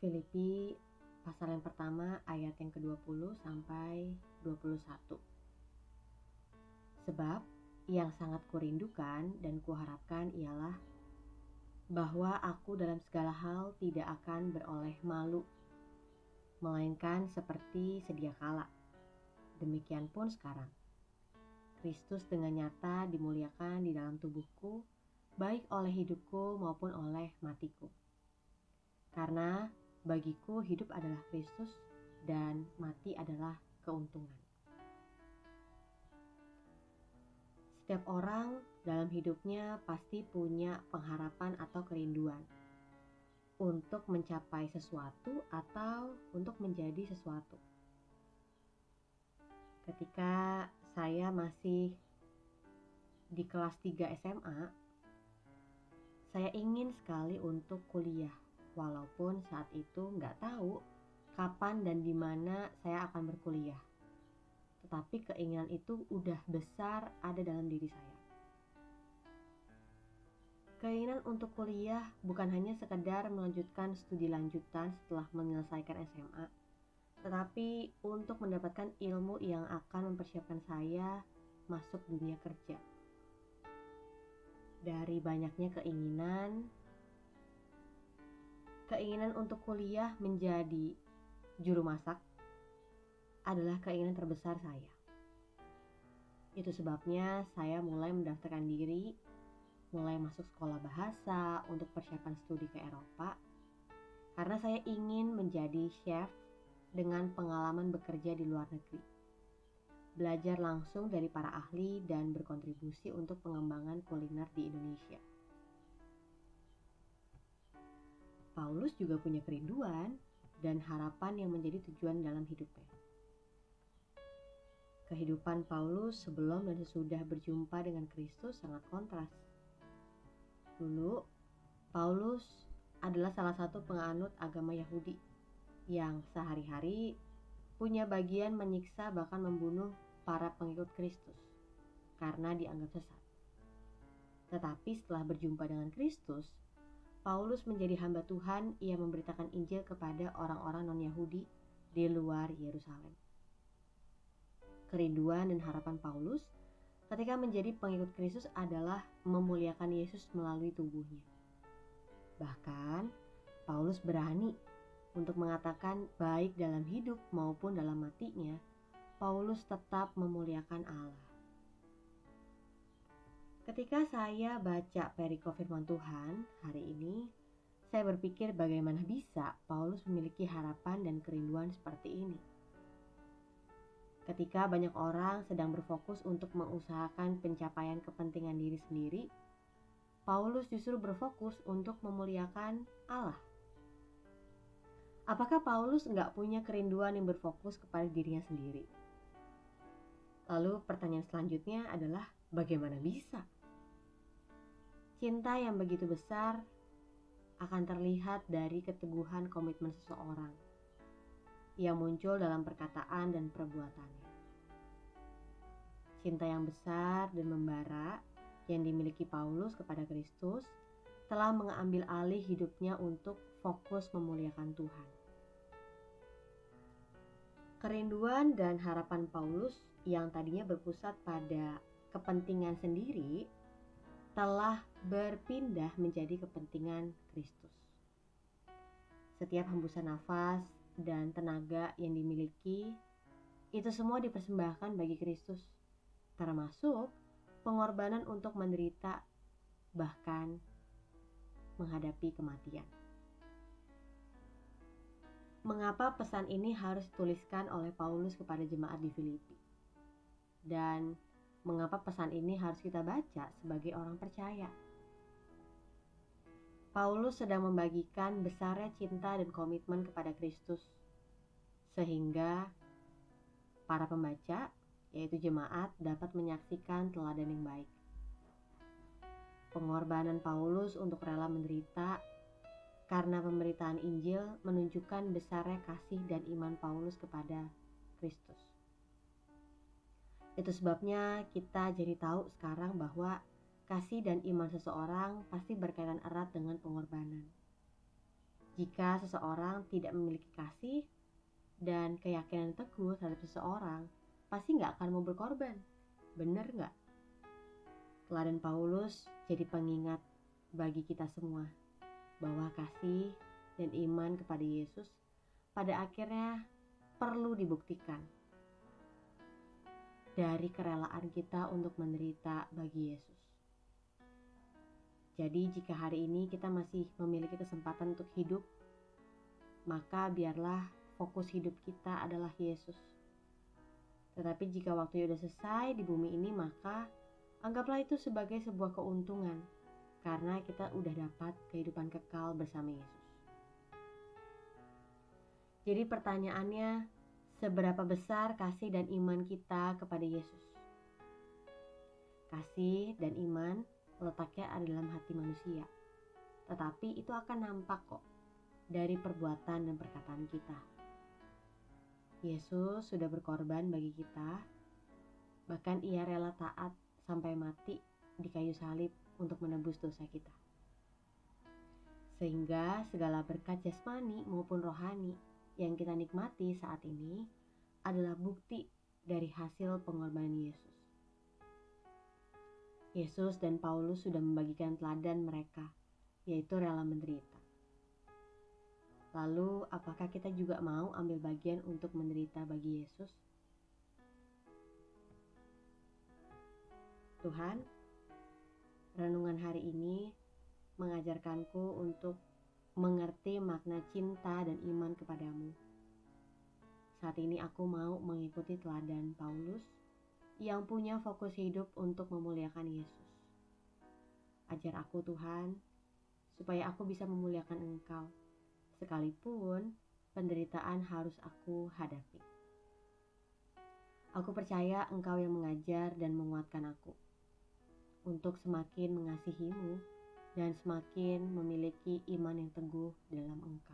Filipi pasal yang pertama ayat yang ke-20 sampai 21. Sebab yang sangat kurindukan dan kuharapkan ialah bahwa aku dalam segala hal tidak akan beroleh malu, melainkan seperti sedia kala. Demikian pun sekarang. Kristus dengan nyata dimuliakan di dalam tubuhku, baik oleh hidupku maupun oleh matiku. Karena bagiku hidup adalah Kristus dan mati adalah keuntungan. Setiap orang dalam hidupnya pasti punya pengharapan atau kerinduan untuk mencapai sesuatu atau untuk menjadi sesuatu. Ketika saya masih di kelas 3 SMA, saya ingin sekali untuk kuliah. Walaupun saat itu nggak tahu kapan dan di mana saya akan berkuliah. Tetapi keinginan itu udah besar ada dalam diri saya. Keinginan untuk kuliah bukan hanya sekedar melanjutkan studi lanjutan setelah menyelesaikan SMA, tetapi untuk mendapatkan ilmu yang akan mempersiapkan saya masuk dunia kerja. Dari banyaknya keinginan untuk kuliah menjadi juru masak adalah keinginan terbesar saya. Itu sebabnya saya mulai mendaftarkan diri, mulai masuk sekolah bahasa untuk persiapan studi ke Eropa, karena saya ingin menjadi chef dengan pengalaman bekerja di luar negeri. Belajar langsung dari para ahli dan berkontribusi untuk pengembangan kuliner di Indonesia. Paulus juga punya kerinduan dan harapan yang menjadi tujuan dalam hidupnya. Kehidupan Paulus sebelum dan sesudah berjumpa dengan Kristus sangat kontras. Dulu, Paulus adalah salah satu penganut agama Yahudi yang sehari-hari punya bagian menyiksa bahkan membunuh para pengikut Kristus karena dianggap sesat. Tetapi setelah berjumpa dengan Kristus, Paulus menjadi hamba Tuhan. Ia memberitakan Injil kepada orang-orang non-Yahudi di luar Yerusalem. Kerinduan dan harapan Paulus ketika menjadi pengikut Kristus adalah memuliakan Yesus melalui tubuhnya. Bahkan, Paulus berani untuk mengatakan baik dalam hidup maupun dalam matinya, Paulus tetap memuliakan Allah. Ketika saya baca perikop firman Tuhan hari ini, saya berpikir bagaimana bisa Paulus memiliki harapan dan kerinduan seperti ini. Ketika banyak orang sedang berfokus untuk mengusahakan pencapaian kepentingan diri sendiri, Paulus justru berfokus untuk memuliakan Allah. Apakah Paulus nggak punya kerinduan yang berfokus kepada dirinya sendiri? Lalu pertanyaan selanjutnya adalah bagaimana bisa? Cinta yang begitu besar akan terlihat dari keteguhan komitmen seseorang yang muncul dalam perkataan dan perbuatannya. Cinta yang besar dan membara yang dimiliki Paulus kepada Kristus telah mengambil alih hidupnya untuk fokus memuliakan Tuhan. Kerinduan dan harapan Paulus yang tadinya berpusat pada kepentingan sendiri telah berpindah menjadi kepentingan Kristus. Setiap hembusan nafas dan tenaga yang dimiliki, itu semua dipersembahkan bagi Kristus, termasuk pengorbanan untuk menderita, bahkan menghadapi kematian. Mengapa pesan ini harus dituliskan oleh Paulus kepada jemaat di Filipi? Dan mengapa pesan ini harus kita baca sebagai orang percaya? Paulus sedang membagikan besarnya cinta dan komitmen kepada Kristus, sehingga para pembaca, yaitu jemaat, dapat menyaksikan teladan yang baik. Pengorbanan Paulus untuk rela menderita karena pemberitaan Injil menunjukkan besarnya kasih dan iman Paulus kepada Kristus. Itu sebabnya kita jadi tahu sekarang bahwa kasih dan iman seseorang pasti berkaitan erat dengan pengorbanan. Jika seseorang tidak memiliki kasih dan keyakinan teguh terhadap seseorang, pasti nggak akan mau berkorban. Bener nggak? Teladan Paulus jadi pengingat bagi kita semua bahwa kasih dan iman kepada Yesus pada akhirnya perlu dibuktikan dari kerelaan kita untuk menderita bagi Yesus. Jadi jika hari ini kita masih memiliki kesempatan untuk hidup, maka biarlah fokus hidup kita adalah Yesus. Tetapi jika waktunya sudah selesai di bumi ini, maka anggaplah itu sebagai sebuah keuntungan karena kita udah dapat kehidupan kekal bersama Yesus. Jadi pertanyaannya, seberapa besar kasih dan iman kita kepada Yesus? Kasih dan iman letaknya ada dalam hati manusia, tetapi itu akan nampak kok dari perbuatan dan perkataan kita. Yesus sudah berkorban bagi kita, bahkan ia rela taat sampai mati di kayu salib untuk menebus dosa kita. Sehingga segala berkat jasmani maupun rohani yang kita nikmati saat ini adalah bukti dari hasil pengorbanan Yesus. Yesus dan Paulus sudah membagikan teladan mereka, yaitu rela menderita. Lalu, apakah kita juga mau ambil bagian untuk menderita bagi Yesus? Tuhan, renungan hari ini mengajarkanku untuk mengerti makna cinta dan iman kepadamu. Saat ini aku mau mengikuti teladan Paulus yang punya fokus hidup untuk memuliakan Yesus. Ajar aku Tuhan, supaya aku bisa memuliakan Engkau, sekalipun penderitaan harus aku hadapi. Aku percaya Engkau yang mengajar dan menguatkan aku untuk semakin mengasihi-Mu dan semakin memiliki iman yang teguh dalam Engkau.